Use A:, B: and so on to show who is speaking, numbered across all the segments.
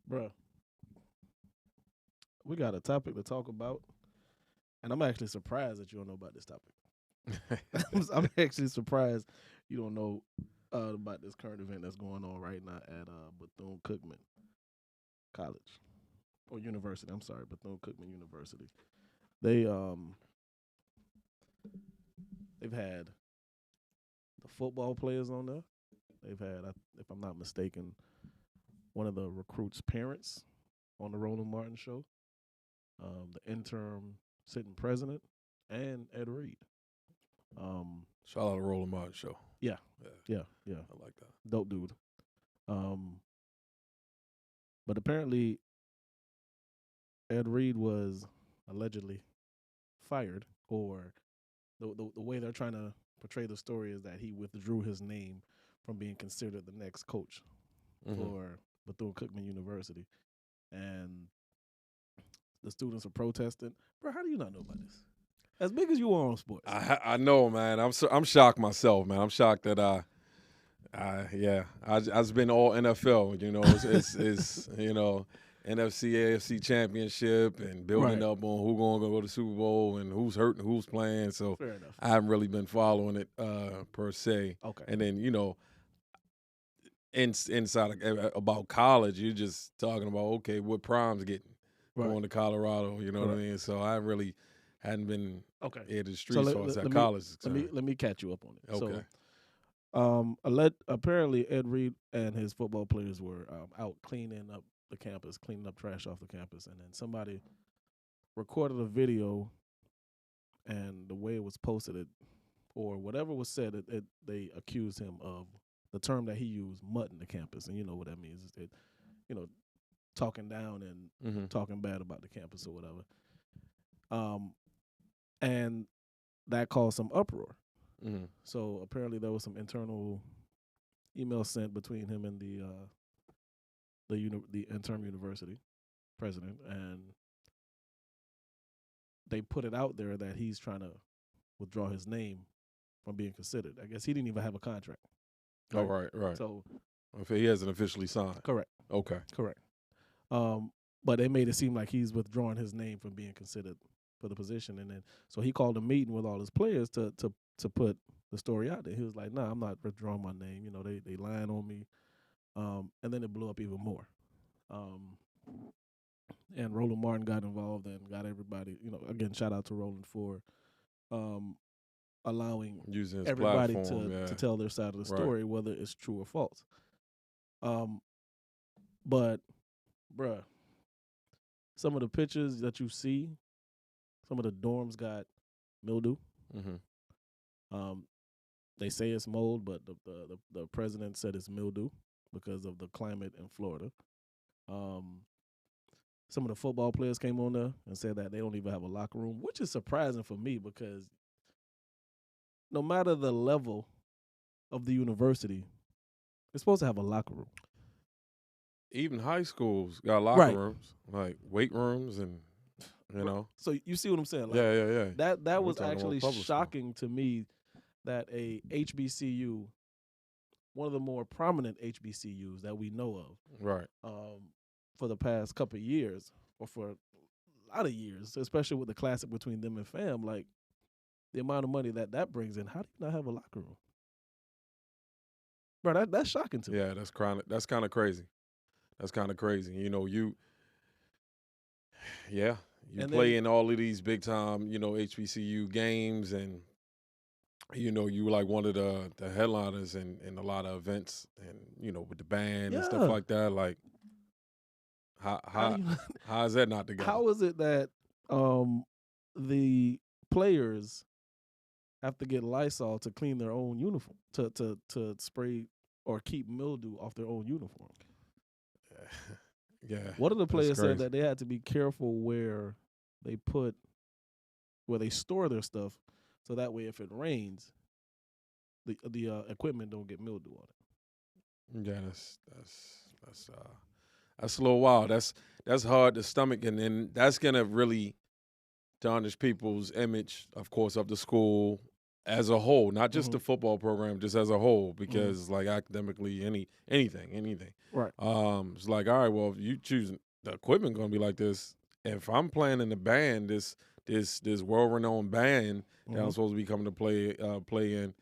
A: Bruh, we got a topic to talk about, and I'm actually surprised that you don't know about this topic. I'm actually surprised you don't know about this current event that's going on right now at Bethune Cookman College or University. I'm sorry, Bethune Cookman University. They they've had the football players on there. They've had, if I'm not mistaken, one of the recruits' parents on the Roland Martin show. The interim sitting president, and Ed Reed. Um,
B: Shout out to Roland Martin show.
A: yeah,
B: Yeah,
A: yeah,
B: I like that.
A: dope dude. Um, but apparently Ed Reed was allegedly fired, or the way they're trying to portray the story is that he withdrew his name from being considered the next coach for Bethune Cookman University, and the students are protesting. Bro, how do you not know about this? As big as you are on sports,
B: I know, man. I'm shocked myself, man. I'm shocked that I just been all NFL. You know, it's NFC AFC championship and building
A: right?
B: up on who going to go to the Super Bowl and who's hurt and who's playing. So
A: Fair enough.
B: I haven't really been following it per se.
A: Okay.
B: And then inside about college, you're just talking about okay, what Prime's getting going to Colorado. You know what I mean? So I really hadn't been
A: Okay.
B: in the
A: So
B: streets so at college. Is concerned.
A: let me catch you up on it.
B: Okay.
A: So, apparently Ed Reed and his football players were out cleaning up the campus, cleaning up trash off the campus, and then somebody recorded a video, and the way it was posted, or whatever was said, they accused him of the term that he used, mutting the campus, and you know what that means. Is you know, talking down and talking bad about the campus or whatever. And that caused some uproar. So apparently there was some internal email sent between him and the interim university president, and they put it out there that he's trying to withdraw his name from being considered. I guess he didn't even have a contract.
B: Oh, right.
A: So
B: if he hasn't officially signed.
A: correct.
B: Okay.
A: Correct. But they made it seem like he's withdrawing his name from being considered for the position, and then so he called a meeting with all his players to put the story out there. He was like, "Nah, I'm not withdrawing my name. You know, they lying on me." And then it blew up even more. And Roland Martin got involved and got everybody. You know, again, shout out to Roland for allowing
B: Using his
A: everybody
B: platform,
A: to tell their side of the
B: Right.
A: story, whether it's true or false. But, bruh, some of the pictures that you see, some of the dorms got mildew. They say it's mold, but the president said it's mildew because of the climate in Florida. Some of the football players came on there and said that they don't even have a locker room, which is surprising for me because no matter the level of the university, it's supposed to have a locker room.
B: Even high schools got locker rooms, like weight rooms, and
A: So you see what I'm saying? Like,
B: yeah.
A: That was actually shocking to me that a HBCU, one of the more prominent HBCUs that we know of,
B: right,
A: for the past couple of years, or for a lot of years, especially with the classic between them and Fam, like the amount of money that brings in, how do you not have a locker room? Bro, that's shocking to me.
B: Yeah, that's kind of crazy. That's kind of crazy. You play in all of these big time, HBCU games, and you were like one of the headliners in a lot of events, and with the band and stuff like that. Like, how is that not the guy?
A: How is it that the players have to get Lysol to clean their own uniform, to spray or keep mildew off their own uniform?
B: Yeah.
A: One of the players said that they had to be careful where they store their stuff, so that way if it rains, the equipment don't get mildew on it.
B: Yeah, that's a little wild. That's hard to stomach, and then that's gonna really tarnish people's image, of course, of the school, as a whole, not just the
A: Mhm.
B: football program, just as a whole, because like academically, anything.
A: Right.
B: It's like, all right, well, if you choose the equipment going to be like this. If I'm playing in the band, this world renowned band that I'm
A: Mhm.
B: supposed to be coming to play in,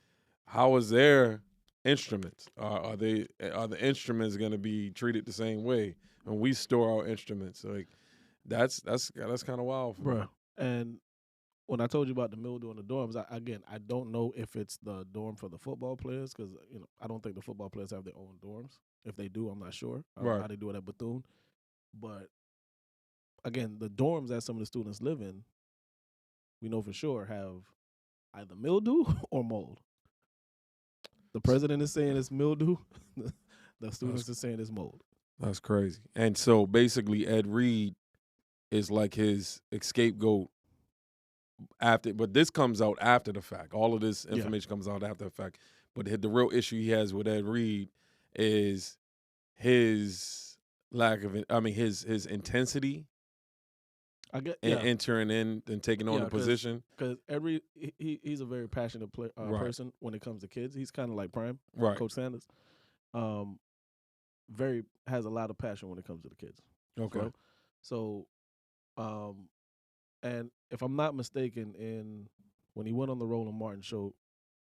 B: how is their instruments? Are the instruments going to be treated the same way when we store our instruments? Like that's kind of wild for me.
A: Bruh. And when I told you about the mildew in the dorms, I don't know if it's the dorm for the football players because I don't think the football players have their own dorms. If they do, I'm not sure. I don't know
B: Right.
A: how they do it at Bethune. But again, the dorms that some of the students live in, we know for sure have either mildew or mold. The president is saying it's mildew. The students are saying it's mold.
B: That's crazy. And so basically, Ed Reed is like his scapegoat after, but this comes out after the fact. All of this
A: Yeah.
B: information comes out after the fact. But the real issue he has with Ed Reed is his lack of, his intensity
A: I get
B: and entering in and taking on the position.
A: because he's a very passionate
B: Right.
A: person when it comes to kids. He's kind of like Prime,
B: Right.
A: Coach Sanders. Has a lot of passion when it comes to the kids.
B: Okay.
A: Right? So, and if I'm not mistaken, when he went on the Roland Martin show,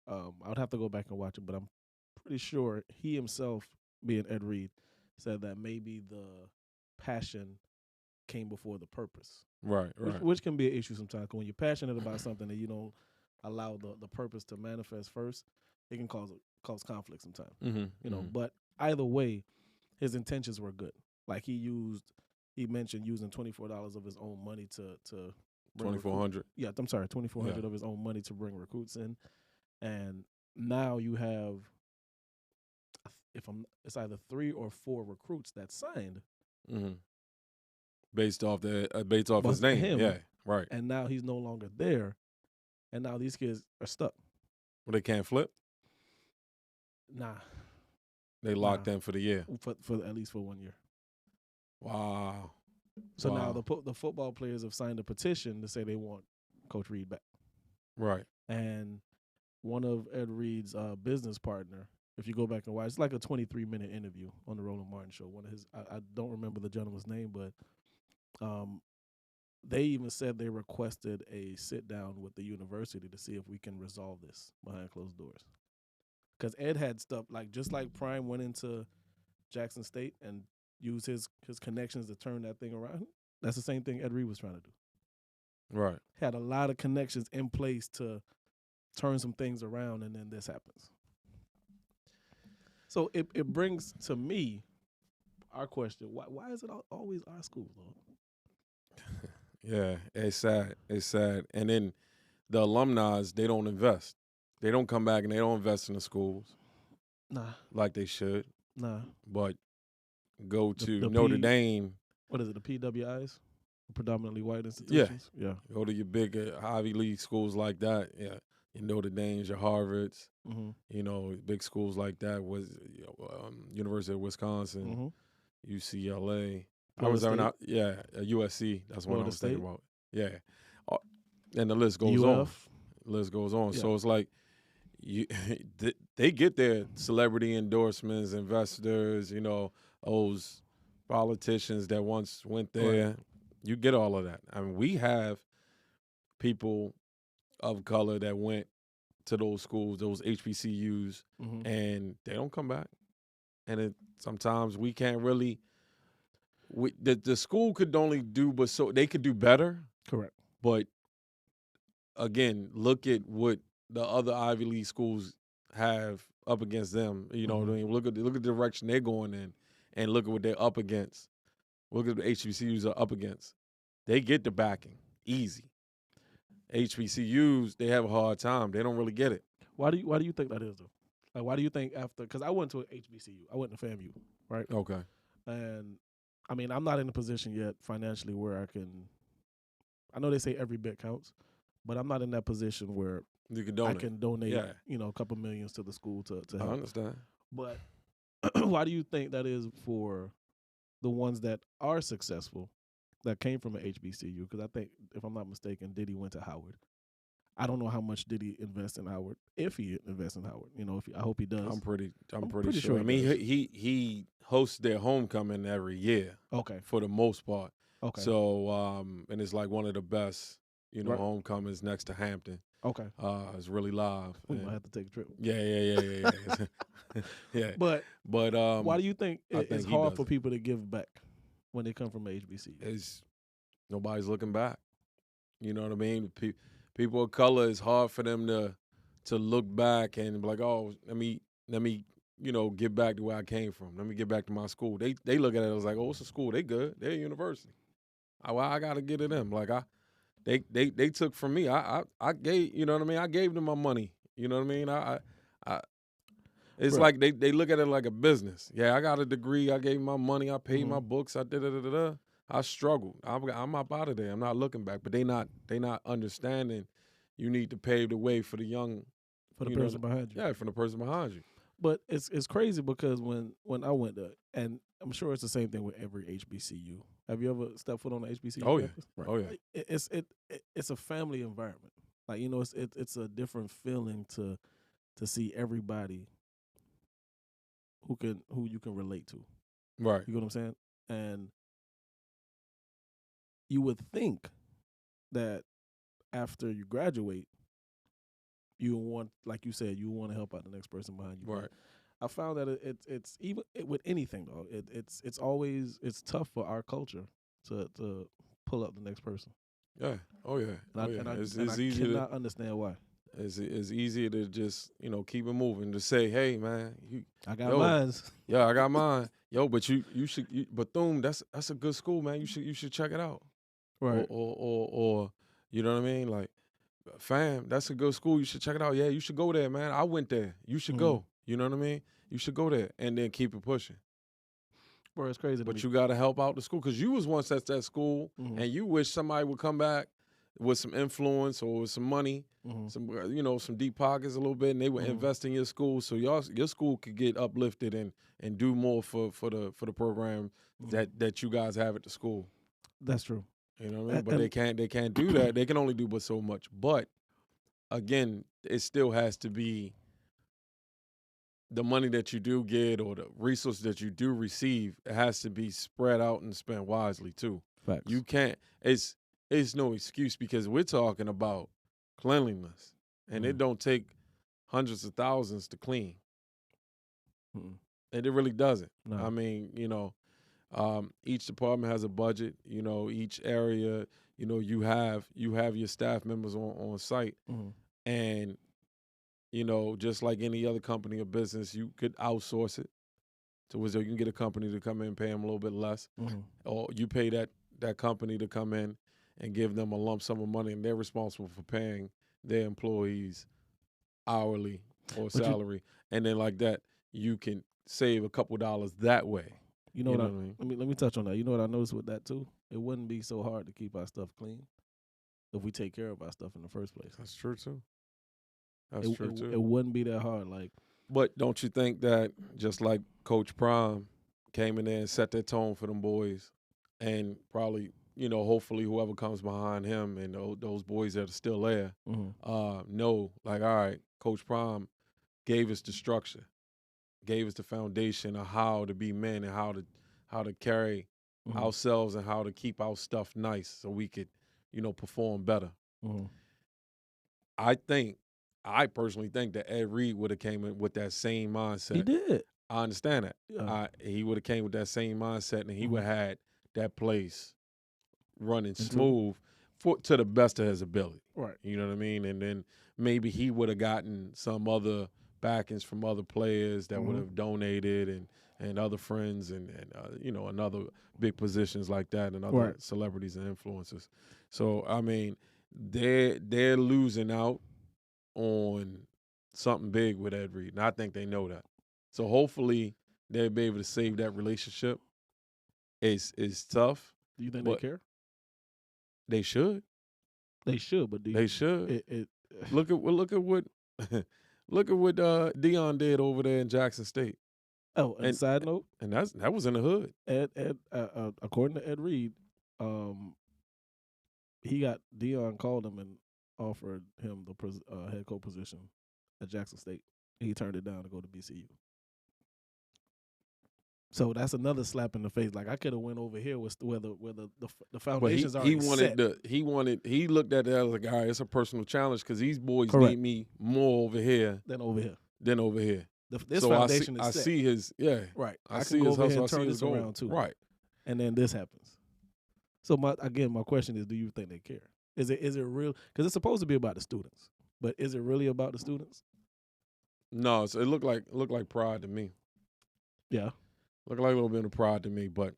A: I would have to go back and watch it, but I'm pretty sure he himself, being Ed Reed, said that maybe the passion came before the purpose.
B: Right.
A: Which can be an issue sometimes. 'Cause when you're passionate about something and you don't allow the purpose to manifest first, it can cause conflict sometimes.
B: Mm-hmm.
A: But either way, his intentions were good. Like he mentioned using $24 of his own money to bring
B: $2,400.
A: Yeah, I'm sorry, $2,400 of his own money to bring recruits in, and now you have, it's either 3 or 4 recruits that signed.
B: Mm-hmm. Based off his name,
A: him,
B: yeah, right.
A: And now he's no longer there, and now these kids are stuck.
B: Well, they can't flip.
A: Nah,
B: they locked in for the year.
A: For at least for 1 year.
B: Wow.
A: So now the football players have signed a petition to say they want Coach Reed back.
B: Right.
A: And one of Ed Reed's business partner, if you go back and watch, it's like a 23-minute interview on the Roland Martin show. One of his, I don't remember the gentleman's name, but they even said they requested a sit down with the university to see if we can resolve this behind closed doors. Because Ed had stuff just like Prime went into Jackson State and used his connections to turn that thing around. That's the same thing Ed Reed was trying to do.
B: Right.
A: Had a lot of connections in place to turn some things around, and then this happens. So it brings to me our question: why is it always our schools, Lord?
B: Yeah, it's sad. It's sad. And then the alumni, they don't invest. They don't come back and they don't invest in the schools.
A: Nah.
B: Like they should.
A: Nah.
B: But go to Notre Dame.
A: What is it, the PWIs? Predominantly white institutions?
B: Yeah. Go to your big Ivy League schools like that. Yeah. Your Notre Dames, your Harvards.
A: Mm-hmm.
B: Big schools like that was University of Wisconsin, UCLA. USC. That's what I was thinking about. Yeah. And the list goes on.
A: Yeah.
B: So it's like they get their celebrity endorsements, investors, those politicians that once went there. Right. You get all of that. I mean, we have people of color that went to those schools, those HBCUs, and they don't come back. And sometimes we can't really. The school could only do, but so they could do better.
A: Correct.
B: But again, look at what the other Ivy League schools have up against them. You know what I mean? Look at the direction they're going in, and look at what they're up against. Look at the HBCUs are up against. They get the backing easy. HBCUs, they have a hard time. They don't really get it.
A: Why do you think that is though? Like, why do you think after? Because I went to an HBCU. I went to FAMU, right?
B: Okay.
A: And I mean, I'm not in a position yet financially where I can. I know they say every bit counts, but I'm not in that position where
B: you can donate.
A: I can donate, a couple millions to the school to help.
B: I understand.
A: But why do you think that is for the ones that are successful that came from an HBCU? Because I think, if I'm not mistaken, Diddy went to Howard. I don't know how much did he invest in Howard. If he invests in Howard, I hope he does.
B: I'm pretty
A: pretty
B: sure.
A: sure
B: I mean,
A: does.
B: he hosts their homecoming every year.
A: Okay.
B: For the most part.
A: Okay.
B: So and it's like one of the best,
A: Right.
B: homecomings next to Hampton.
A: Okay.
B: It's really live.
A: We might have to take a trip.
B: Yeah. Yeah.
A: But why do you think it's hard for
B: it.
A: people to give back when they come from HBCU?
B: Nobody's looking back. You know what I mean? People of color, it's hard for them to look back and be like, oh, let me get back to where I came from. Let me get back to my school. They look at it as like, oh, it's a school. They good. They're a university. I gotta get to them. Like they took from me. I gave, you know what I mean? I gave them my money. You know what I mean? It's
A: Right.
B: like they look at it like a business. Yeah, I got a degree. I gave my money. I paid my books. I did. I struggled. I'm up out of there. I'm not looking back. But they not understanding. You need to pave the way for the young.
A: For the person behind you.
B: Yeah, for the person behind you.
A: But it's crazy because when I went there, and I'm sure it's the same thing with every HBCU. Have you ever stepped foot on the HBCU
B: Oh
A: campus?
B: yeah.
A: Right.
B: Oh yeah.
A: It's a family environment. Like it's a different feeling to see everybody who you can relate to.
B: Right.
A: You know what I'm saying? And you would think that after you graduate, you want, like you said, you want to help out the next person behind you.
B: Right.
A: I found that it's even with anything though. It's always tough for our culture to pull up the next person.
B: Yeah. Oh yeah.
A: It's easy. I cannot understand why.
B: It's easier to just keep it moving. To say, hey man,
A: I got mine.
B: Yeah, I got mine. Yo, but you should. Bethune, that's a good school, man. You should check it out.
A: Right.
B: Or you know what I mean? Like, fam, that's a good school. You should check it out. Yeah, you should go there, man. I went there. You should go. You know what I mean? You should go there and then keep it pushing.
A: Bro, it's crazy.
B: But you got to help out the school because you was once at that school and you wish somebody would come back with some influence or with some money, some deep pockets a little bit, and they would invest in your school so your school could get uplifted and do more for the program that you guys have at the school.
A: That's true.
B: You know what I mean? But they can't do that. They can only do but so much. But again, it still has to be the money that you do get or the resources that you do receive. It has to be spread out and spent wisely too.
A: Facts.
B: You can't. It's no excuse because we're talking about cleanliness, and it don't take hundreds of thousands to clean. And it really doesn't.
A: No.
B: I mean, each department has a budget. Each area. You have your staff members on site, and just like any other company or business, you could outsource it. So you can get a company to come in and pay them a little bit less, or you pay that company to come in and give them a lump sum of money, and they're responsible for paying their employees hourly or salary, and then like that, you can save a couple dollars that way.
A: You know what I mean? Let me touch on that. You know what I noticed with that too? It wouldn't be so hard to keep our stuff clean if we take care of our stuff in the first place.
B: That's true too.
A: It wouldn't be that hard.
B: But don't you think that just like Coach Prime came in there and set that tone for them boys, and probably hopefully whoever comes behind him and those boys that are still there know, like, all right, Coach Prime gave us the structure, gave us the foundation of how to be men and how to carry ourselves and how to keep our stuff nice so we could perform better. I personally think that Ed Reed would have came in with that same mindset.
A: He did.
B: I understand that.
A: Yeah.
B: He would have came with that same mindset, and he would have had that place running smooth to the best of his ability.
A: Right.
B: You know what I mean? And then maybe he would have gotten some other backings from other players that would have donated and other friends and other big positions like that and other celebrities and influencers. So, I mean, they're losing out on something big with Ed Reed, and I think they know that. So hopefully they'll be able to save that relationship. It's tough.
A: Do you think they care?
B: They should.
A: They should, but
B: they should. Look at what Deion did over there in Jackson State.
A: Oh, and side note,
B: and that was in the hood.
A: According to Ed Reed, Deion called him and offered him the head coach position at Jackson State. He turned it down to go to BCU. So that's another slap in the face. Like I could have went over here with where the foundations are.
B: He looked at it as like, all right, it's a personal challenge because these boys need me more over here
A: than over here. This
B: so
A: foundation is
B: I
A: set.
B: see his
A: right.
B: I see his hustle. I see his goal.
A: Around too.
B: Right.
A: And then this happens. So my question is, do you think they care? Is it real? Because it's supposed to be about the students, but is it really about the students?
B: No, it looked like pride to me.
A: Yeah.
B: Looked like a little bit of pride to me, but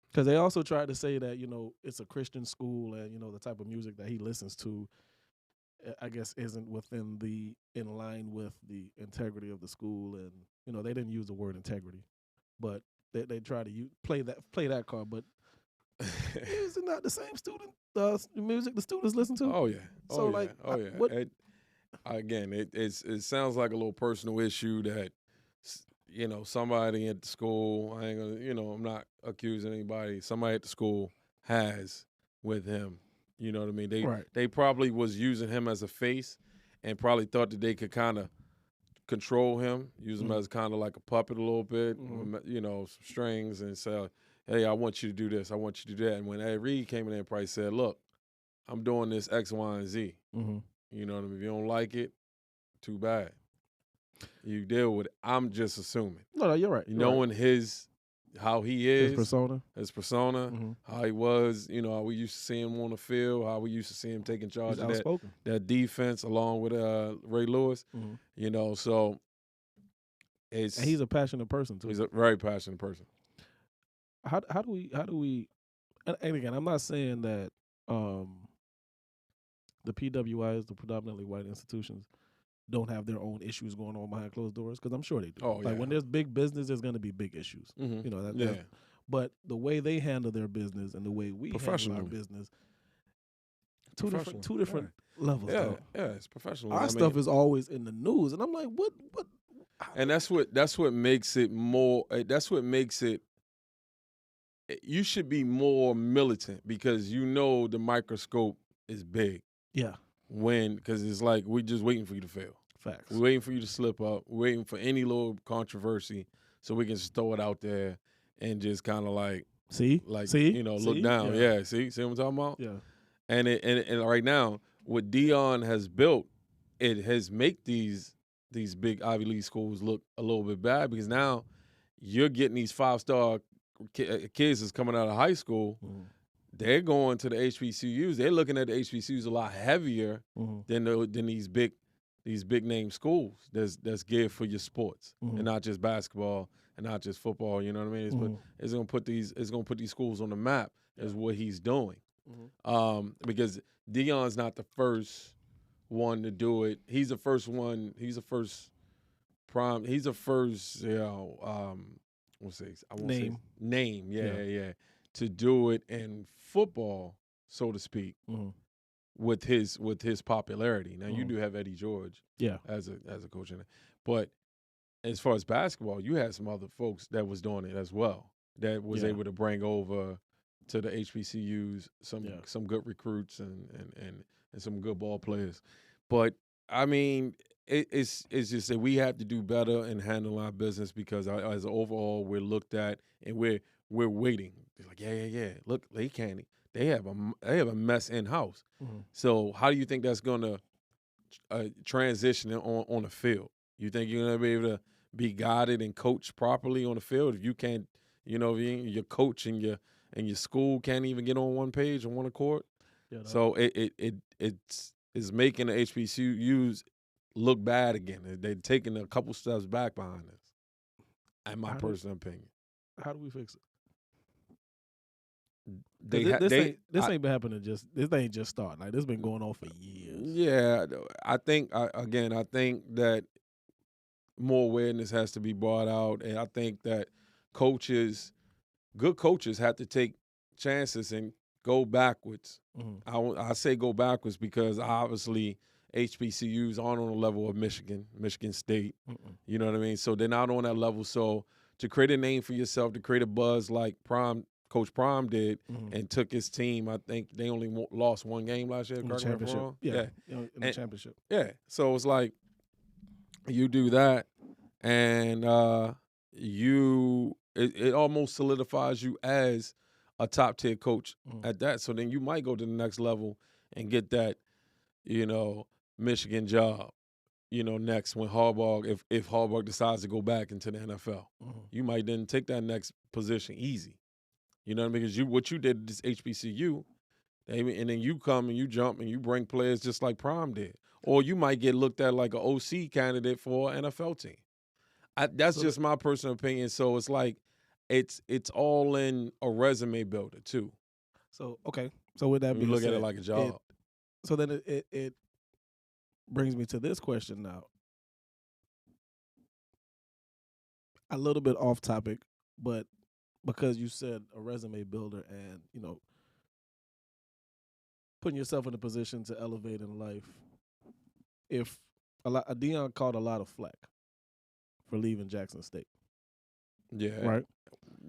A: because they also tried to say that it's a Christian school and the type of music that he listens to, I guess, isn't in line with the integrity of the school, and they didn't use the word integrity, but they try to play that card. But is it not the same music the students listen to?
B: Oh yeah.
A: So
B: again, it sounds like a little personal issue that somebody at the school. I ain't gonna, I'm not accusing anybody. Somebody at the school has with him. You know what I mean? They probably was using him as a face, and probably thought that they could kind of control him, use him as kind of like a puppet a little bit, some strings, and say, hey, I want you to do this, I want you to do that. And when Ed Reed came in there and probably said, look, I'm doing this X, Y, and Z.
A: Mm-hmm.
B: You know what I mean? If you don't like it, too bad. You deal with it. I'm just assuming.
A: No, you're right.
B: Knowing how he is. His persona, how he was, how we used to see him on the field, how we used to see him taking charge of that defense along with Ray Lewis.
A: Mm-hmm.
B: So and
A: he's a passionate person too.
B: He's a very passionate person.
A: How do we and again, I'm not saying that the PWIs, the predominantly white institutions, don't have their own issues going on behind closed doors, because I'm sure they do. When there's big business, there's going to be big issues.
B: Mm-hmm.
A: But the way they handle their business and the way we handle our business, two different levels.
B: Yeah, it's professional.
A: Our stuff is always in the news, and I'm like, what?
B: And that's what makes it more. That's what makes it. You should be more militant because the microscope is big.
A: Yeah.
B: Because it's like we're just waiting for you to fail.
A: Facts.
B: We're waiting for you to slip up. We're waiting for any little controversy so we can just throw it out there and just kind of like look down. Yeah. See what I'm talking about?
A: Yeah.
B: And right now, what Deion has built, it has make these big Ivy League schools look a little bit bad, because now you're getting these 5-star kids that's coming out of high school.
A: Mm-hmm.
B: They're going to the HBCUs. They're looking at the HBCUs a lot heavier than these big name schools. That's geared for your sports and not just basketball and not just football. You know what I mean? It's gonna put these schools on the map. Is what he's doing. Because Deion's not the first one to do it. He's the first one. He's the first prime. He's the first. Name. Yeah. To do it in football, so to speak, with his popularity. Now you do have Eddie George, as a coach in it, but as far as basketball, you had some other folks that was doing it as well, that was able to bring over to the HBCUs some good recruits and some good ball players. But I mean, it's just that we have to do better in handling our business, because as overall we're looked at and we're waiting. They're like, yeah. Look, they have a mess in house. So how do you think that's gonna transition on the field? You think you're gonna be able to be guided and coached properly on the field if you can't? Your coach and your school can't even get on one page and one accord. So it's making the HBCUs look bad again. They're taking a couple steps back behind this, in my personal opinion.
A: How do we fix it?
B: This
A: ain't been happening this ain't just starting. Like, this been going on for years.
B: Yeah, I think that more awareness has to be brought out, and I think that good coaches have to take chances and go backwards. I say go backwards because obviously HBCUs aren't on the level of Michigan State. You know what I mean? So they're not on that level. So to create a name for yourself, to create a buzz like Prime Coach Prime did
A: Mhm.
B: and took his team. I think they only lost one game last year.
A: In the
B: Correct me if I'm
A: championship.
B: wrong.
A: Yeah. In the
B: And-
A: championship.
B: Yeah. So it's like you do that, and it almost solidifies you as a top tier coach
A: Mhm.
B: at that. So then you might go to the next level and get that, Michigan job. Next when Harbaugh, if Harbaugh decides to go back into the NFL,
A: Mhm.
B: you might then take that next position easy. You know what I mean? Because what you did at this HBCU, and then you come and you jump and you bring players just like Prime did. Or you might get looked at like an OC candidate for an NFL team. That's
A: So
B: just my personal opinion. So it's like it's all in a resume builder too.
A: So okay. So with that
B: We
A: being
B: look
A: said,
B: at it like a job.
A: so then it brings me to this question now. A little bit off topic, but because you said a resume builder and, putting yourself in a position to elevate in life, if Deion caught a lot of flack for leaving Jackson State,
B: Yeah.
A: right?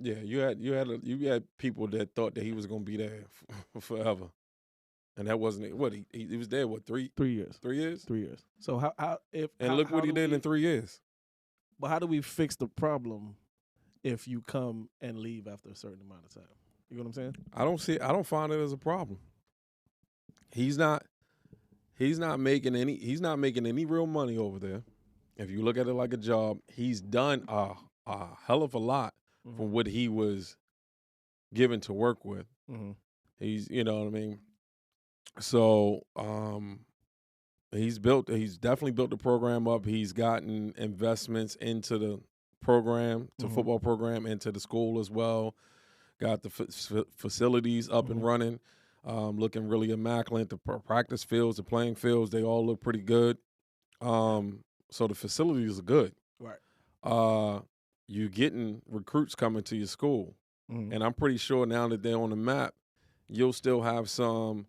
B: Yeah, you had people that thought that he was going to be there forever. And that wasn't it. What he was there 3
A: years.
B: 3 years?
A: 3 years. So
B: Look what he did in 3 years.
A: But how do we fix the problem if you come and leave after a certain amount of time? You know what I'm saying?
B: I don't find it as a problem. He's not making any real money over there. If you look at it like a job, he's done a hell of a lot from what he was given to work with.
A: Mm-hmm.
B: He's, you know what I mean? So, he's definitely built the program up. He's gotten investments into the program, to football program, into the school as well. Got the facilities up and running, looking really immaculate. The practice fields, the playing fields, they all look pretty good. So the facilities are good.
A: Right.
B: You getting recruits coming to your school.
A: Mm-hmm.
B: And I'm pretty sure now that they're on the map, you'll still have some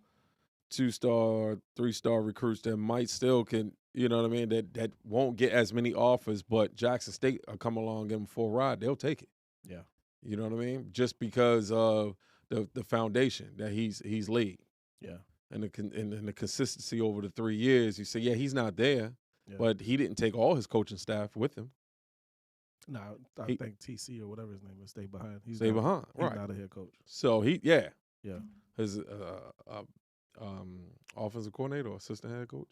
B: 2-star, 3-star recruits that might still can, you know what I mean, that won't get as many offers, but Jackson State will come along and give them full ride. They'll take it.
A: Yeah.
B: You know what I mean? Just because of the foundation that he's laid.
A: Yeah.
B: And the consistency over the 3 years, you say, yeah, he's not there, but he didn't take all his coaching staff with him.
A: No, I think TC or whatever his name is stayed behind. He's
B: right.
A: not a head coach.
B: So
A: Yeah.
B: His offensive coordinator or assistant head coach.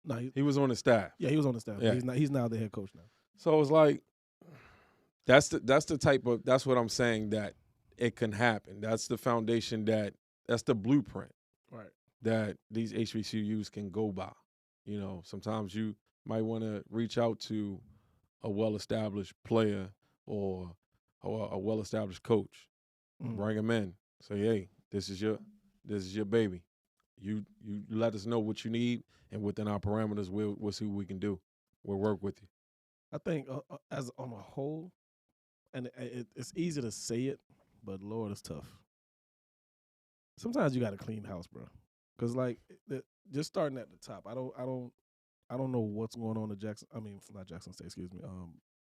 A: No,
B: he was on the staff.
A: Yeah, he was on the staff.
B: Yeah.
A: He's now the head coach now.
B: So it's like that's the type of, that's what I'm saying, that it can happen. That's the foundation, that's the blueprint.
A: Right.
B: That these HBCUs can go by. Sometimes you might want to reach out to a well-established player or a well-established coach. Bring him in. Say, hey, this is your baby. You let us know what you need, and within our parameters, we'll see what we can do. We'll work with you.
A: I think as on a whole, and it's easy to say it, but Lord, it's tough. Sometimes you got to clean house, bro. Because just starting at the top, I don't know what's going on at Jackson. I mean, not Jackson State, excuse me.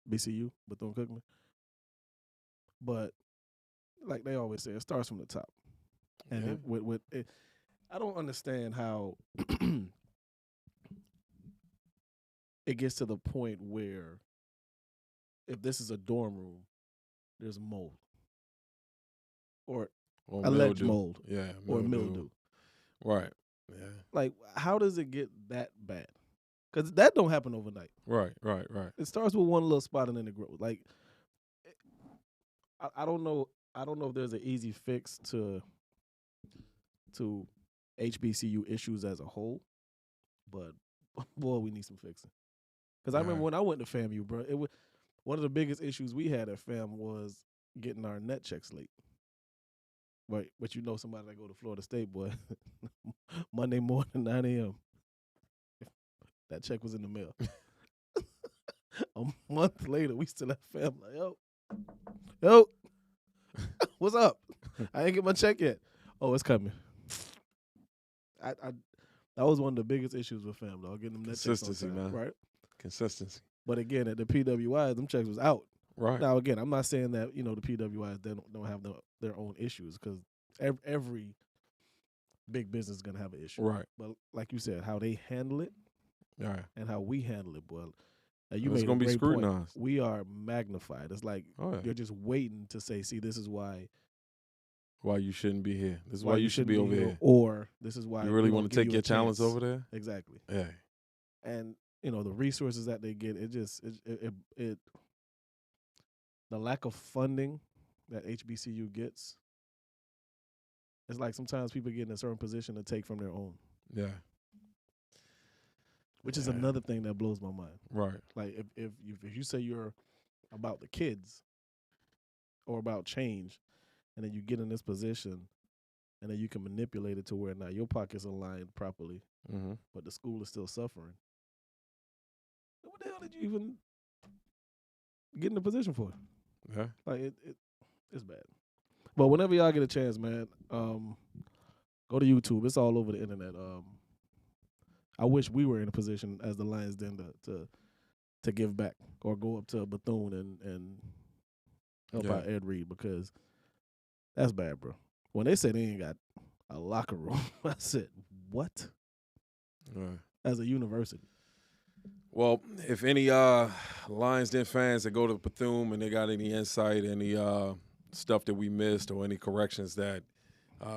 A: BCU, Bethune-Cookman. But like they always say, it starts from the top. And I don't understand how it gets to the point where if this is a dorm room, there's mold or alleged mold, or mildew.
B: Right. Yeah.
A: Like, how does it get that bad? Because that don't happen overnight.
B: Right.
A: It starts with one little spot and then it grows. Like, I don't know. I don't know if there's an easy fix to HBCU issues as a whole, but boy, we need some fixing. Because I remember when I went to FAMU, bro, it was one of the biggest issues we had at FAM was getting our net checks late. But you know somebody that go to Florida State, boy, Monday morning, 9 a.m., that check was in the mail. A month later, we still at FAM like, yo, what's up? I ain't get my check yet. Oh, it's coming. That was one of the biggest issues with FAM, dog. Getting them net checks on time,
B: man.
A: Right?
B: Consistency.
A: But again, at the PWI, them checks was out.
B: Right.
A: Now, again, I'm not saying that the PWIs don't have their own issues, because every big business is gonna have an issue.
B: Right.
A: But like you said, how they handle it
B: Yeah.
A: and how we handle it, boy. You
B: It's
A: made
B: gonna
A: a
B: be
A: great point.
B: scrutinized.
A: We are magnified. It's like you're just waiting to say, see, this is why
B: you shouldn't be here. This is why you should be over here.
A: Or this is why
B: you really want to take your talents over there.
A: Exactly.
B: Yeah.
A: And the resources that they get, it the lack of funding that HBCU gets. It's like sometimes people get in a certain position to take from their own.
B: Yeah.
A: Which is another thing that blows my mind.
B: Right.
A: Like if you say you're about the kids or about change, and then you get in this position, and then you can manipulate it to where now your pockets are aligned properly, but the school is still suffering. What the hell did you even get in the position for?
B: Yeah.
A: Like it's bad. But whenever y'all get a chance, man, go to YouTube. It's all over the internet. I wish we were in a position as the Lions Den to give back or go up to Bethune and help out Ed Reed, because that's bad, bro. When they said they ain't got a locker room, I said, what?
B: Right.
A: As a university.
B: Well, if any Lions Den fans that go to Bethune and they got any insight, any stuff that we missed or any corrections that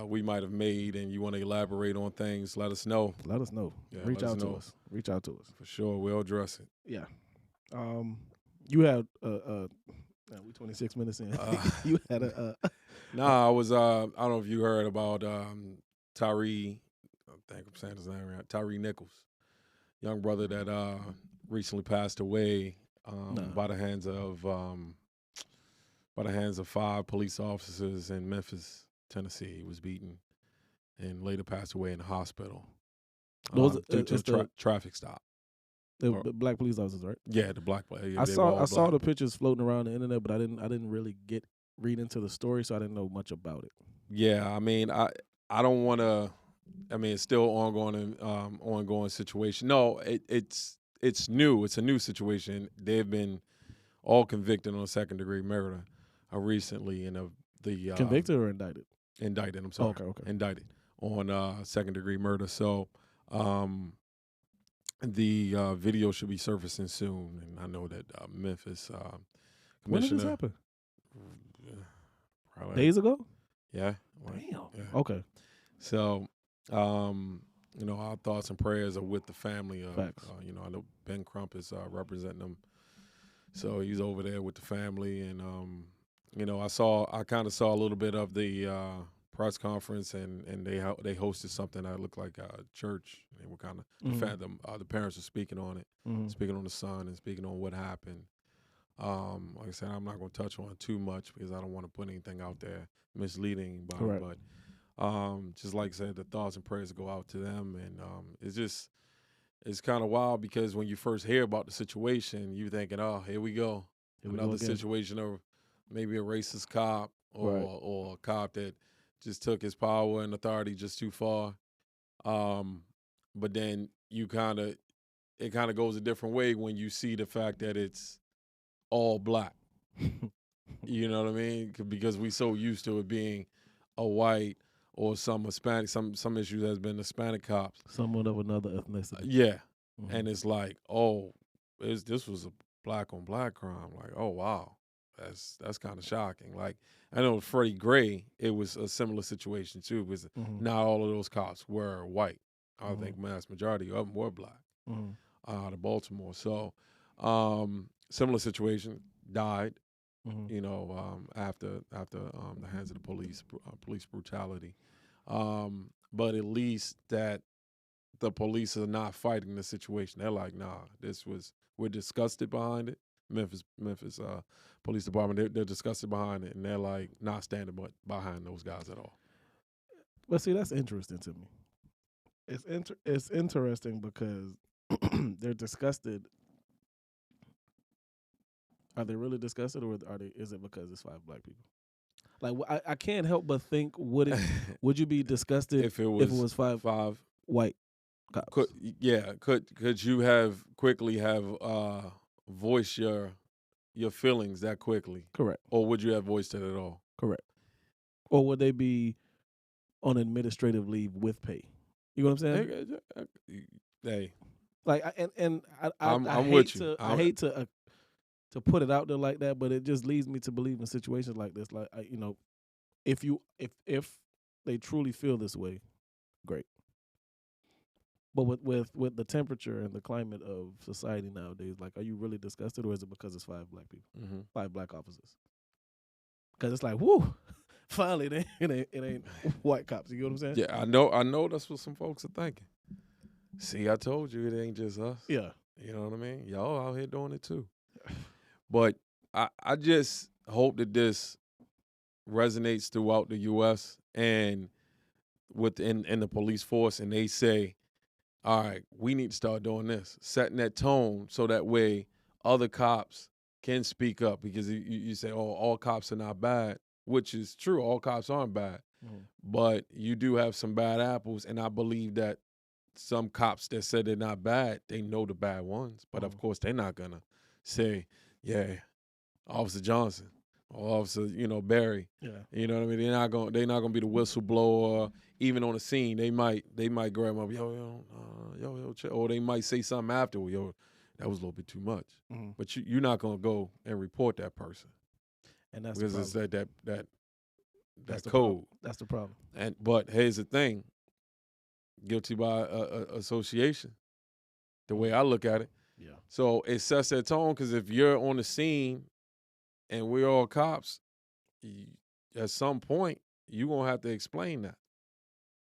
B: we might have made, and you want to elaborate on things, let us know.
A: Let us know.
B: Yeah,
A: Reach out to us. Reach out to us.
B: For sure. We'll address it.
A: Yeah. You had we 26 minutes in. You had a
B: I was I don't know if you heard about Tyree, I think I'm saying his name right, Tyree Nichols, young brother that recently passed away by the hands of 5 police officers in Memphis, Tennessee. He was beaten and later passed away in the hospital due to a traffic stop.
A: The black police officers, right?
B: Yeah, the black. Yeah,
A: I saw the pictures floating around the internet, but I didn't really read into the story, so I didn't know much about it.
B: Yeah, I mean, I don't want to. I mean, it's still ongoing situation. No, it's new. It's a new situation. They've been all convicted on second-degree murder recently, and the
A: convicted or indicted?
B: Indicted. I'm sorry.
A: Okay.
B: Indicted on second-degrry murder. So. The video should be surfacing soon, and I know that Memphis commissioner.
A: When did this happen?
B: Probably,
A: days ago?
B: Yeah.
A: Damn.
B: Yeah.
A: Okay.
B: So, our thoughts and prayers are with the family of,
A: Facts.
B: I know Ben Crump is representing them, so he's over there with the family, and I kind of saw a little bit of the press conference, and they hosted something that looked like a church. They were kind of the parents were speaking on it, speaking on the son, and speaking on what happened. Like I said, I'm not going to touch on it too much because I don't want to put anything out there misleading. But just like I said, the thoughts and prayers go out to them, and it's kind of wild because when you first hear about the situation, you're thinking, oh, here we go, another situation of maybe a racist cop or a cop that just took his power and authority just too far. But then it kind of goes a different way when you see the fact that it's all black. You know what I mean? Because we so used to it being a white or some Hispanic, some issues has been Hispanic cops.
A: Someone of another ethnicity.
B: Yeah. And it's like, this was a black on black crime. Like, oh wow. That's kind of shocking. Like, I know Freddie Gray, it was a similar situation too, because not all of those cops were white. I think mass majority of them were black out of Baltimore. So, similar situation, died, after the hands of the police brutality. But at least that the police are not fighting the situation. They're like, nah, we're disgusted behind it. Memphis Police Department, they're disgusted behind it, and they're like not standing behind those guys at all.
A: But see, that's interesting to me. It's interesting because they're disgusted. Are they really disgusted, or is it because it's 5 black people? Like, I can't help but think, would you be disgusted if it was five white cops?
B: Could you have quickly voiced your your feelings that quickly?
A: Correct.
B: Or would you have voiced it at all?
A: Correct. Or would they be on administrative leave with pay? You know what I'm saying?
B: Hey,
A: like,
B: I'm
A: hate
B: with you.
A: I hate to put it out there like that, but it just leads me to believe in situations like this. Like, if they truly feel this way, great. But with the temperature and the climate of society nowadays, like, are you really disgusted, or is it because it's 5 black people, 5 black officers? Because it's like, whoo, finally it ain't white cops. You know what I'm saying?
B: Yeah, I know that's what some folks are thinking. See, I told you it ain't just us.
A: Yeah.
B: You know what I mean? Y'all out here doing it too. But I just hope that this resonates throughout the U.S. and in the police force, and they say, all right, we need to start doing this, setting that tone so that way other cops can speak up, because you say, oh, all cops are not bad, which is true. All cops aren't bad. But you do have some bad apples, and I believe that some cops that said they're not bad, they know the bad ones. But of course, they're not going to say, yeah, Officer Johnson or Officer, Barry.
A: Yeah.
B: You know what I mean? They're not gonna be the whistleblower. Even on the scene, they might grab them up, yo, chill. Or they might say something after, yo, that was a little bit too much. But you're not gonna go and report that person,
A: and that's
B: because it's that
A: that's
B: code.
A: That's the problem.
B: But here's the thing: guilty by association. The way I look at it.
A: Yeah.
B: So it sets that tone, because if you're on the scene and we're all cops, at some point you're gonna have to explain that.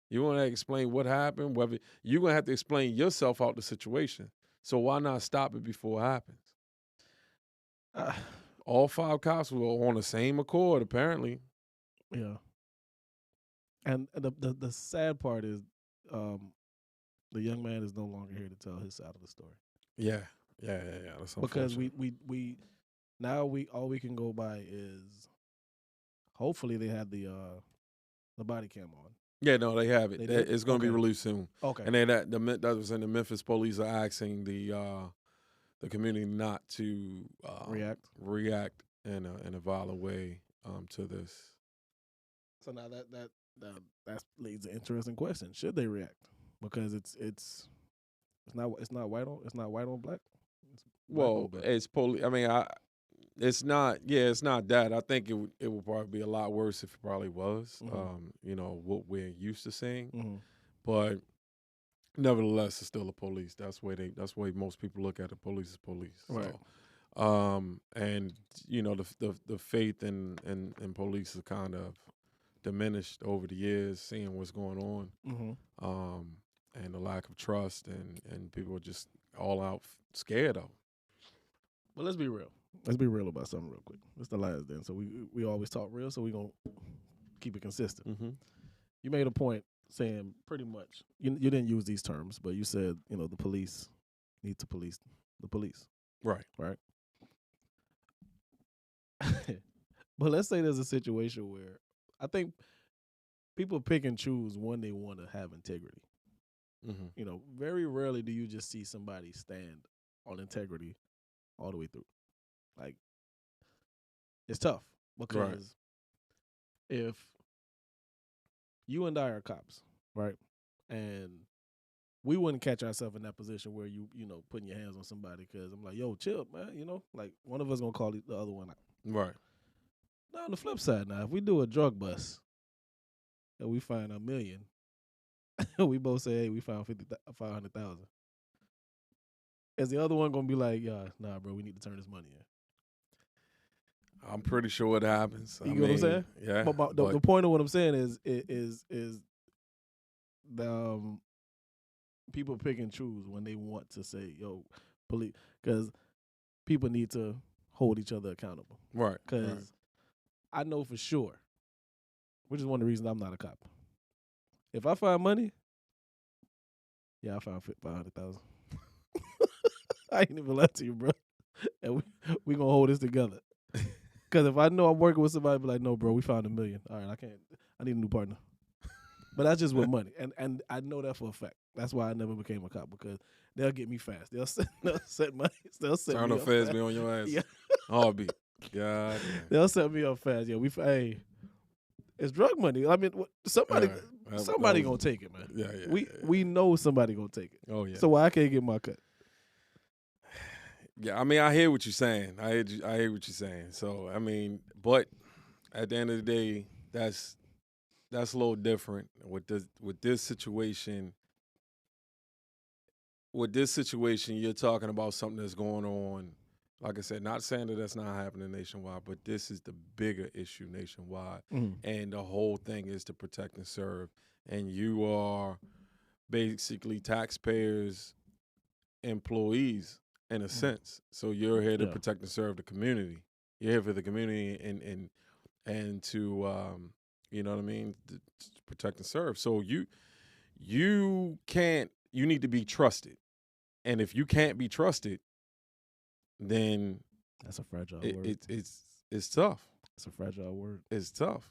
B: You're gonna have to explain what happened. Whether you're gonna have to explain yourself out the situation. So why not stop it before it happens? All 5 cops were on the same accord, apparently.
A: Yeah. And the sad part is, the young man is no longer here to tell his side of the story.
B: Yeah. That's
A: because we now all we can go by is, hopefully they had the body cam on.
B: Yeah, no, they have it. It's going to be released soon.
A: Okay.
B: And then that was in the Memphis police are asking the community not to react in a violent way to this.
A: So now that leads to an interesting question: should they react? Because it's not white on black.
B: Well, it's police. I mean, it's not. Yeah, it's not that. I think it would probably be a lot worse if it probably was. What we're used to seeing, but nevertheless, it's still the police. That's the way most people look at the police as police.
A: Right.
B: So, and the faith in police is kind of diminished over the years, seeing what's going on, and the lack of trust, and people are just all out scared of them.
A: Well, let's be real. Let's be real about something real quick. It's the last then, so we always talk real, so we're going to keep it consistent. You made a point saying pretty much, you didn't use these terms, but you said, the police need to police the police.
B: Right.
A: But let's say there's a situation where I think people pick and choose when they want to have integrity. Very rarely do you just see somebody stand on integrity all the way through. Like, it's tough, because if you and I are cops, right, and we wouldn't catch ourselves in that position where you putting your hands on somebody, because I'm like, yo, chill, man, like one of us gonna call the other one out.
B: Right.
A: Now on the flip side, now if we do a drug bust and we find $1 million, we both say, hey, we found 500,000. Is the other one gonna be like, yeah, nah, bro, we need to turn this money in?
B: I'm pretty sure it happens.
A: You know what I'm saying?
B: Yeah.
A: But the point of what I'm saying is the people pick and choose when they want to say, yo, police, because people need to hold each other accountable.
B: Right.
A: Because I know for sure, which is one of the reasons I'm not a cop. If I find money, yeah, I found 500,000. I ain't even lie to you, bro. And we gonna hold this together. Because if I know I'm working with somebody, be like, no, bro, we found $1 million. All right, I need a new partner. But that's just with money, and I know that for a fact. That's why I never became a cop, because they'll get me fast. They'll set they'll set
B: Turn
A: me
B: the
A: up
B: feds
A: fast.
B: be on your ass.
A: Yeah,
B: Heartbeat. God damn.
A: they'll set me up fast. Yeah, hey, it's drug money. I mean, somebody
B: That was-
A: gonna take it, man.
B: Yeah.
A: We know somebody gonna take it.
B: Oh yeah.
A: So why I can't get my cut?
B: Yeah, I mean, I hear what you're saying. I hear what you're saying. So I mean, but at the end of the day, that's a little different with this situation. With this situation, you're talking about something that's going on. Like I said, not saying that that's not happening nationwide, but this is the bigger issue nationwide. And the whole thing is to protect and serve. And you are basically taxpayers, employees in a sense. So you're here to protect and serve the community. You're here for the community and to you know what I mean, to protect and serve. So you need to be trusted. And if you can't be trusted, then
A: That's a fragile word.
B: it's tough.
A: It's a fragile word.
B: It's tough.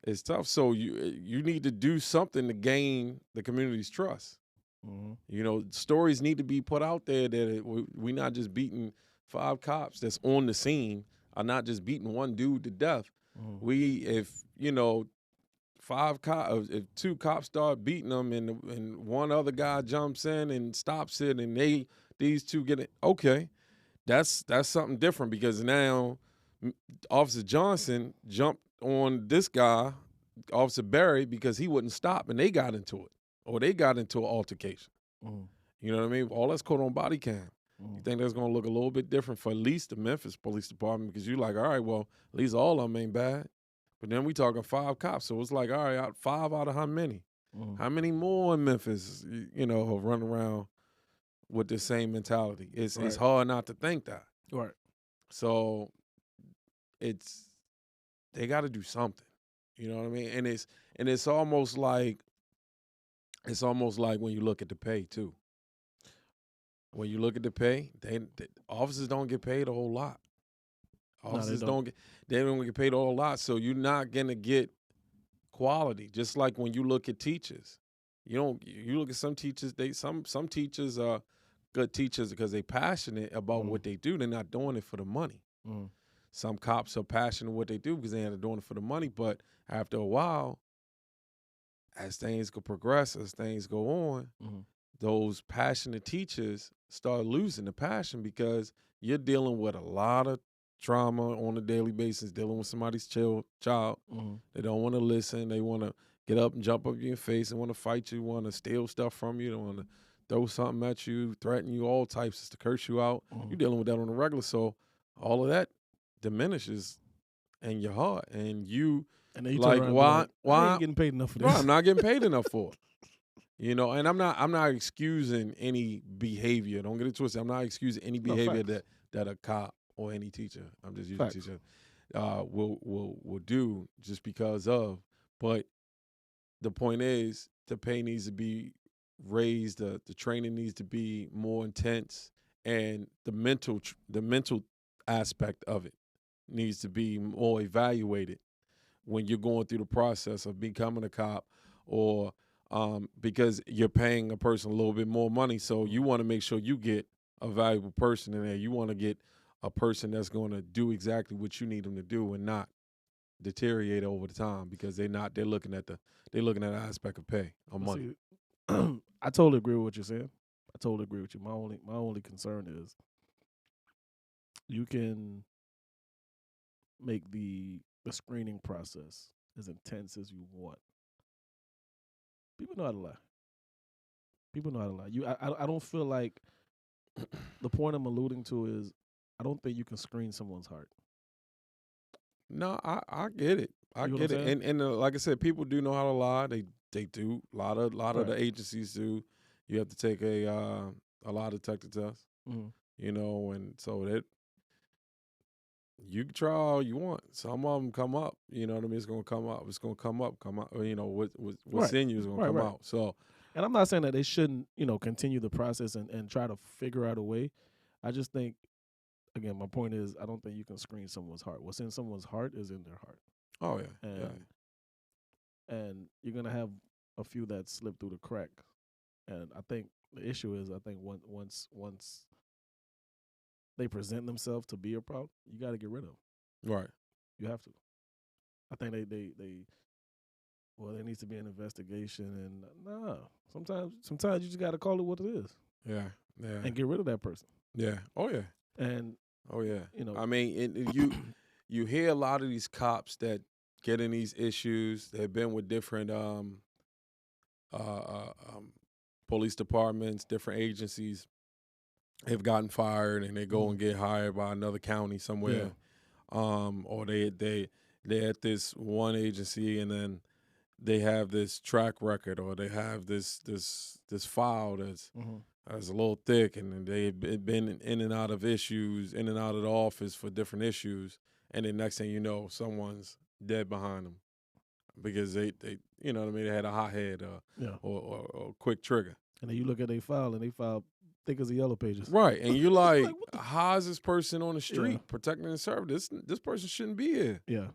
B: It's tough. So you need to do something to gain the community's trust. You know, stories need to be put out there that we're not just beating 5 cops that's on the scene, are not just beating one dude to death. If 2 cops start beating them and one other guy jumps in and stops it, and these 2 get it, okay, that's something different, because now Officer Johnson jumped on this guy, Officer Barry, because he wouldn't stop, and they got into it, or they got into an altercation. You know what I mean? All that's caught on body cam. You think that's going to look a little bit different for at least the Memphis Police Department, because you're like, all right, well, at least all of them ain't bad. But then we talking 5 cops, so it's like, all right, 5 out of how many? How many more in Memphis, have run around with the same mentality? It's hard not to think that.
A: Right.
B: So they got to do something. You know what I mean? And it's almost like when you look at the pay too. When you look at the pay, officers don't get paid a whole lot. Officers don't get paid a whole lot, so you're not gonna get quality. Just like when you look at teachers, you look at some teachers. Some teachers are good teachers because they're passionate about what they do. They're not doing it for the money. Some cops are passionate what they do because they're not doing it for the money. But after a while, as things progress, as things go on, those passionate teachers start losing the passion, because you're dealing with a lot of trauma on a daily basis, dealing with somebody's child. They don't want to listen. They want to get up and jump up in your face and want to fight you, want to steal stuff from you, they want to throw something at you, threaten you, all types, just to curse you out. You're dealing with that on a regular. So all of that diminishes in your heart. And you like, why
A: I ain't getting paid enough for this.
B: Right, I'm not getting paid enough for it. And I'm not excusing any behavior. Don't get it twisted. I'm not excusing any behavior that a cop or any teacher, I'm just using teacher, will do just because of. But the point is, the pay needs to be raised. The training needs to be more intense, and the mental aspect of it needs to be more evaluated when you're going through the process of becoming a cop, or because you're paying a person a little bit more money. So you want to make sure you get a valuable person in there. You want to get a person that's going to do exactly what you need them to do and not deteriorate over the time, because they're looking at the aspect of pay or money.
A: See, I totally agree with what you're saying. I totally agree with you. My only concern is you can make the screening process as intense as you want. People know how to lie. People know how to lie. I don't feel like the point I'm alluding to is, I don't think you can screen someone's heart.
B: No, I get it. I get it. And like I said, people do know how to lie. They do. A lot of the agencies do. You have to take a lie detector test. And so that you can try all you want. Some of them come up. You know what I mean? It's gonna come up. It's gonna come up. What's in you is gonna come out. So,
A: and I'm not saying that they shouldn't, continue the process and try to figure out a way. I just think, again, my point is, I don't think you can screen someone's heart. What's in someone's heart is in their heart.
B: Oh yeah.
A: And and you're gonna have a few that slip through the crack. And I think the issue is, I think once they present themselves to be a problem, you got to get rid of them.
B: Right.
A: You have to. I think there needs to be an investigation, and sometimes you just got to call it what it is.
B: Yeah. Yeah.
A: And get rid of that person.
B: Yeah. Oh yeah.
A: And
B: oh yeah.
A: You know,
B: I mean, you hear a lot of these cops that get in these issues. They've been with different police departments, different agencies. They've gotten fired and they go and get hired by another county somewhere, or they're at this one agency and then they have this track record, or they have this file that's a little thick, and they've been in and out of issues, in and out of the office for different issues, and then next thing you know, someone's dead behind them because they you know what I mean, they had a hot head or quick trigger.
A: And then you look at their file, and they file thick as the yellow pages.
B: Right, and you're like, how is this person on the street protecting and serving? This person shouldn't be here.
A: Yeah.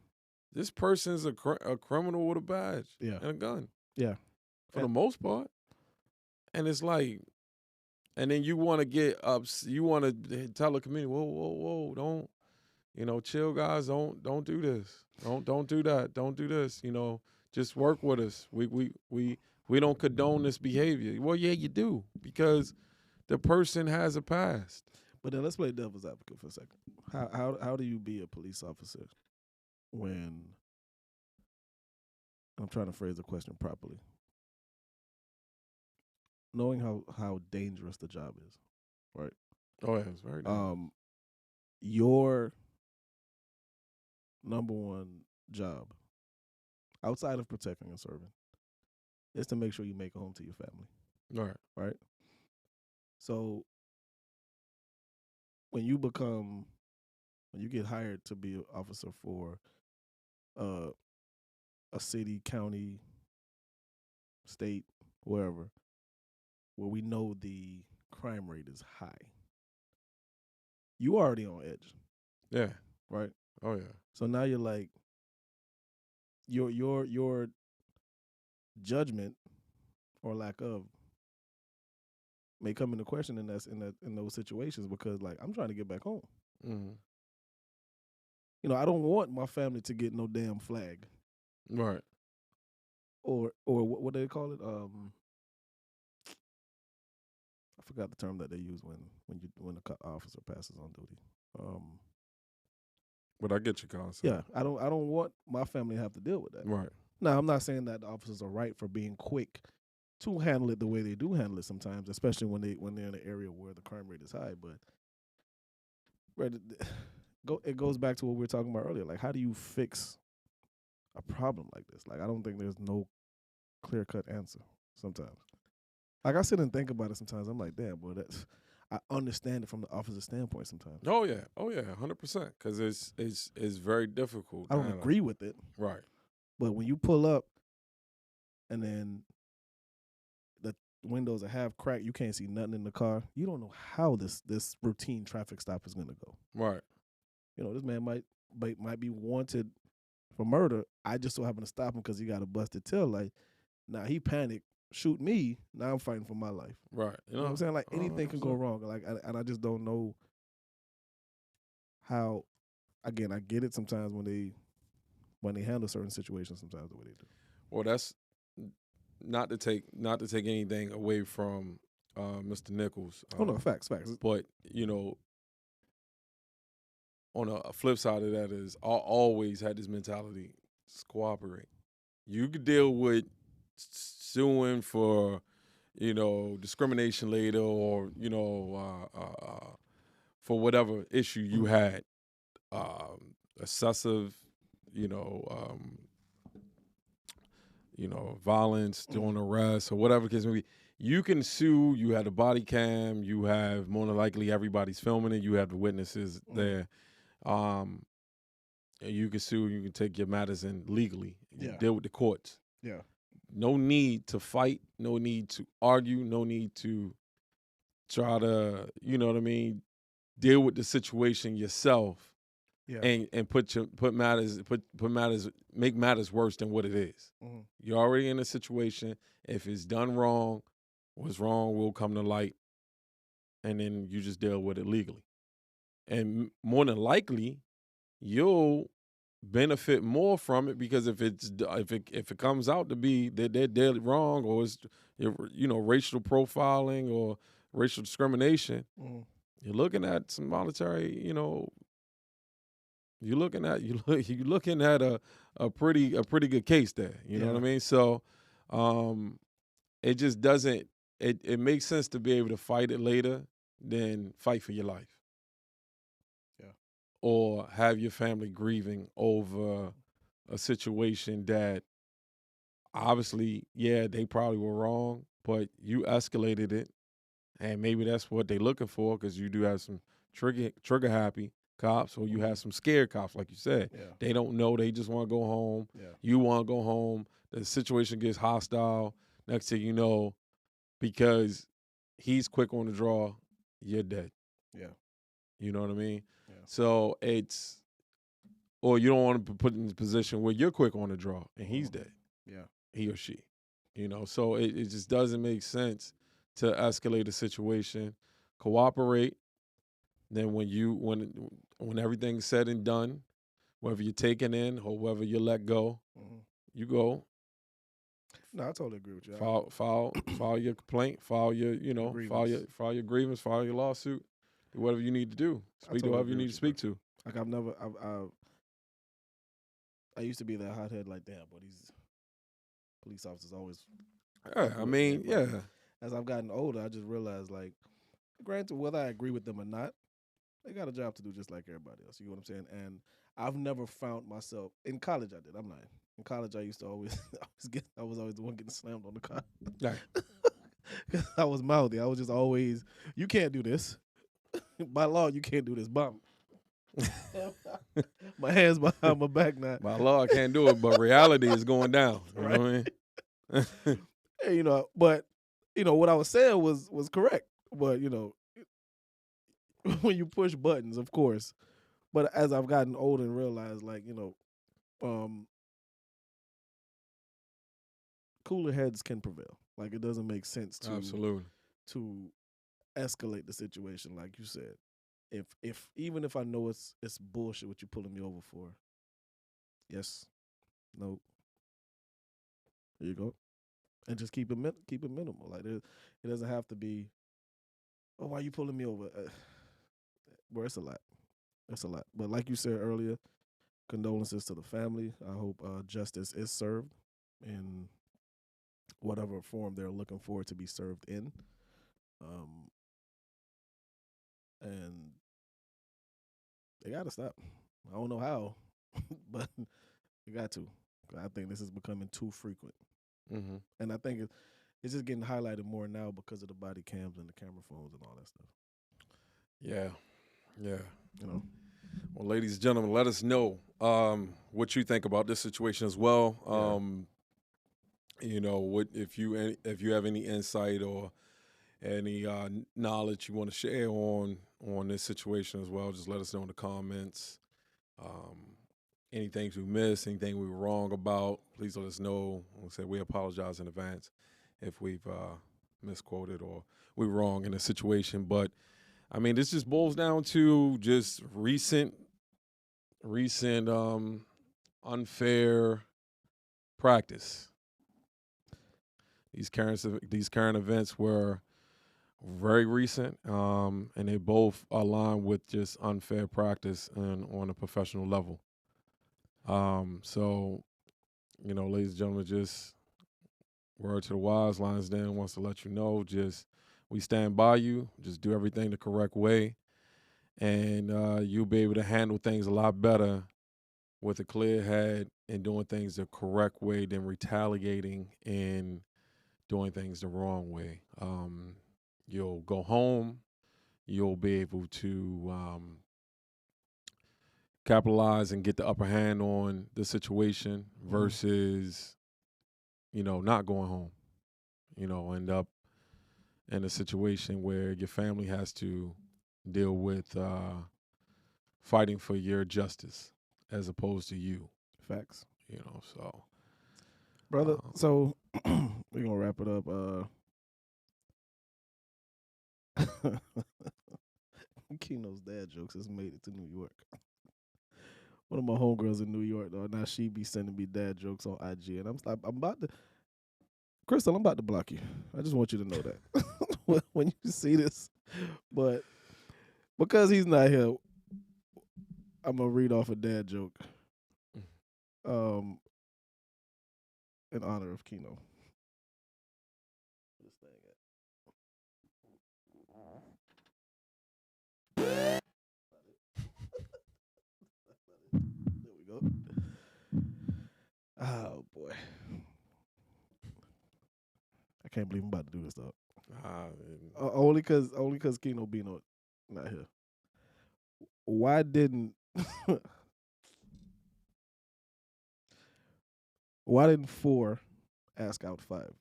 B: This person's a criminal with a badge and a gun.
A: Yeah.
B: For the most part. And it's like, and then you want to get up, you want to tell the community, whoa, don't, chill, guys, don't do this. Don't do that. Don't do this. Just work with us. We don't condone this behavior. Well, yeah, you do, because the person has a past.
A: But then let's play devil's advocate for a second. How do you be a police officer when, I'm trying to phrase the question properly, knowing how dangerous the job is, right?
B: Oh yeah, it's very dangerous.
A: Your number one job, outside of protecting and serving, is to make sure you make it home to your family. Right? So when you get hired to be an officer for a city, county, state, wherever, where we know the crime rate is high, you already on edge.
B: Yeah.
A: Right?
B: Oh yeah.
A: So now you're like, your judgment or lack of may come into question in those situations, because like, I'm trying to get back home. I don't want my family to get no damn flag.
B: Right.
A: Or what do they call it? I forgot the term that they use when the officer passes on duty.
B: But I get your concept.
A: Yeah, I don't want my family to have to deal with that.
B: Right.
A: Now, I'm not saying that the officers are right for being quick to handle it the way they do handle it sometimes, especially when they're in an area where the crime rate is high. But it goes back to what we were talking about earlier. Like, how do you fix a problem like this? Like, I don't think there's no clear-cut answer sometimes. Like, I sit and think about it sometimes. I'm like, damn, boy, I understand it from the officer's standpoint sometimes.
B: Oh yeah, 100%. Because it's very difficult.
A: I don't agree with it.
B: Right.
A: But when you pull up and then the windows are half cracked, you can't see nothing in the car, you don't know how this routine traffic stop is going to go.
B: Right.
A: This man might be wanted for murder. I just so happen to stop him because he got a busted tail light. Now he panicked, shoot me. Now I'm fighting for my life.
B: Right.
A: You know what I'm saying? Like, anything can go wrong. Like, and I just don't know how. Again, I get it sometimes when they handle certain situations, sometimes the way they do.
B: Well, that's not to take anything away from Mr. Nichols.
A: No, facts.
B: But on a flip side of that is, I always had this mentality: just cooperate. You could deal with suing for, discrimination later, or for whatever issue you had, excessive, violence during arrest or whatever the case may be. You can sue. You have the body cam. You have, more than likely, everybody's filming it. You have the witnesses there. You can sue. You can take your matters in legally. Deal with the courts.
A: Yeah.
B: No need to fight. No need to argue. No need to try to, deal with the situation yourself
A: Yeah.
B: and make matters worse than what it is.
A: Mm-hmm.
B: You're already in a situation. If it's done wrong, what's wrong will come to light, and then you just deal with it legally. And more than likely, you'll benefit more from it, because if it comes out to be that they're dead wrong, or it's racial profiling or racial discrimination,
A: Mm-hmm.
B: you're looking at some monetary, you're looking at a pretty good case there. You know what I mean? So it just doesn't it makes sense to be able to fight it later than fight for your life.
A: Yeah.
B: Or have your family grieving over a situation that obviously, yeah, they probably were wrong, but you escalated it, and maybe that's what they're looking for, because you do have some trigger happy cops, or you have some scared cops, like you said.
A: Yeah.
B: They don't know. They just want to go home.
A: Yeah.
B: You want to go home. The situation gets hostile. Next thing you know, because he's quick on the draw, you're dead.
A: Yeah.
B: You know what I mean?
A: Yeah.
B: So or you don't want to be put in a position where you're quick on the draw and he's dead.
A: Yeah.
B: He or she. So it just doesn't make sense to escalate a situation. Cooperate. Then when everything's said and done, whether you're taken in or whether you let go, you go.
A: No, I totally agree with you.
B: File your complaint, file your file your grievance, file your lawsuit, do whatever you need to do. Speak to whoever you need to speak to.
A: Like I used to be that hothead, like, damn, but these police officers always.
B: Yeah, I mean, yeah.
A: As I've gotten older, I just realized, like, granted, whether I agree with them or not, they got a job to do just like everybody else. You know what I'm saying? And I've never found myself in college. I did. I'm not in college. I used to always I was always the one getting slammed on the car.
B: Right.
A: Because I was mouthy. I was just always, you can't do this. By law, you can't do this. Bum. My hands behind my back now.
B: By law, I can't do it, but reality is going down. You know what I mean?
A: And, but what I was saying was correct. But when you push buttons, of course. But as I've gotten older and realized, like, cooler heads can prevail. Like, it doesn't make sense to
B: Absolutely.
A: to escalate the situation, like you said. Even if I know it's bullshit what you're pulling me over for. Yes. No. There you go. And just keep it minimal. Like, it doesn't have to be, oh, why are you pulling me over? Bro, it's a lot. It's a lot. But like you said earlier, condolences to the family. I hope justice is served in whatever form they're looking for it to be served in. And they got to stop. I don't know how, but they got to. I think this is becoming too frequent.
B: Mm-hmm.
A: And I think it's just getting highlighted more now because of the body cams and the camera phones and all that stuff.
B: Yeah. Well, ladies and gentlemen, let us know what you think about this situation as well. What if you have any insight or any knowledge you want to share on this situation as well, just let us know in the comments. Anything we missed, anything we were wrong about, please let us know. Like I said, we apologize in advance if we've misquoted or we're wrong in a situation. But I mean, this just boils down to just recent unfair practice. These current events were very recent, and they both align with just unfair practice and on a professional level. So, ladies and gentlemen, just word to the wise. Lions Den wants to let you know, just we stand by you. Just do everything the correct way, and you'll be able to handle things a lot better with a clear head and doing things the correct way than retaliating and doing things the wrong way. You'll go home. You'll be able to capitalize and get the upper hand on the situation versus, not going home. End up in a situation where your family has to deal with fighting for your justice as opposed to you.
A: Facts.
B: So
A: brother. So we're gonna wrap it up. Keno's dad jokes has made it to New York. One of my homegirls in New York, though, now she be sending me dad jokes on IG, and I'm about to, Crystal, I'm about to block you. I just want you to know that when you see this. But because he's not here, I'm gonna read off a dad joke. In honor of Keno. There we go. Oh boy, I can't believe I'm about to do this, dog. Only because Keno Bino not here. Why didn't 4 ask out 5?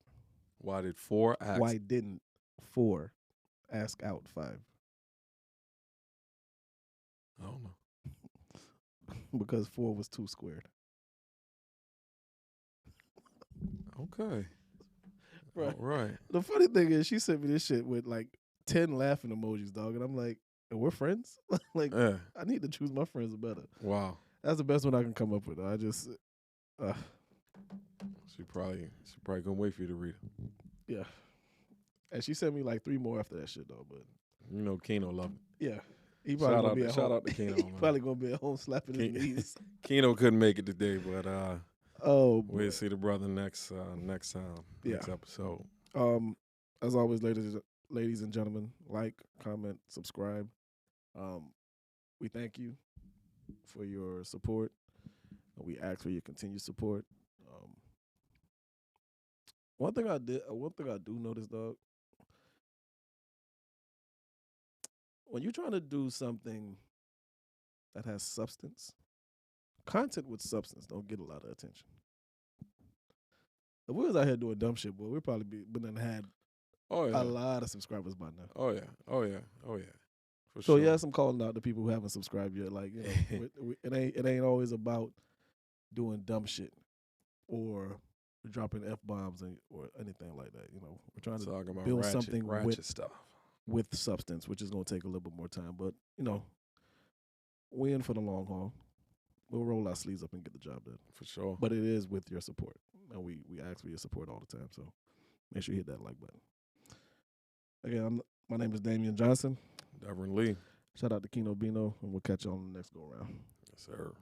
B: Why did 4 ask?
A: Why didn't 4 ask out 5?
B: I don't know.
A: Because 4 was 2 squared.
B: Okay.
A: Right.
B: All right.
A: The funny thing is, she sent me this shit with like 10 laughing emojis, dog, and I'm like, and we're friends? Like,
B: Yeah.
A: I need to choose my friends better.
B: Wow.
A: That's the best one I can come up with. I just,
B: She probably couldn't wait for you to read it.
A: Yeah. And she sent me like 3 more after that shit, though. But
B: Keno loved it.
A: Yeah. He probably gonna be at home.
B: Shout out to Keno.
A: He probably gonna be at home slapping his knees.
B: Keno couldn't make it today, but
A: boy.
B: We'll see the brother next time, next episode.
A: As always, ladies and gentlemen, like, comment, subscribe. We thank you for your support. We ask for your continued support. One thing I do notice, dog, when you're trying to do something that has substance, content with substance don't get a lot of attention. If we was out here doing dumb shit, boy, we'd probably had a lot of subscribers by now.
B: Oh yeah. For
A: so
B: sure.
A: yes, I'm calling out the people who haven't subscribed yet. Like, it ain't always about doing dumb shit or dropping F-bombs or anything like that. We're trying to
B: talking about
A: build something
B: ratchet stuff
A: with substance, which is going to take a little bit more time. But we in for the long haul. We'll roll our sleeves up and get the job done.
B: For sure.
A: But it is with your support, and we ask for your support all the time. So make sure you hit that like button. Again, my name is Damian Johnson.
B: Devin Lee.
A: Shout out to Keno Bino, and we'll catch you on the next go around.
B: Yes, sir.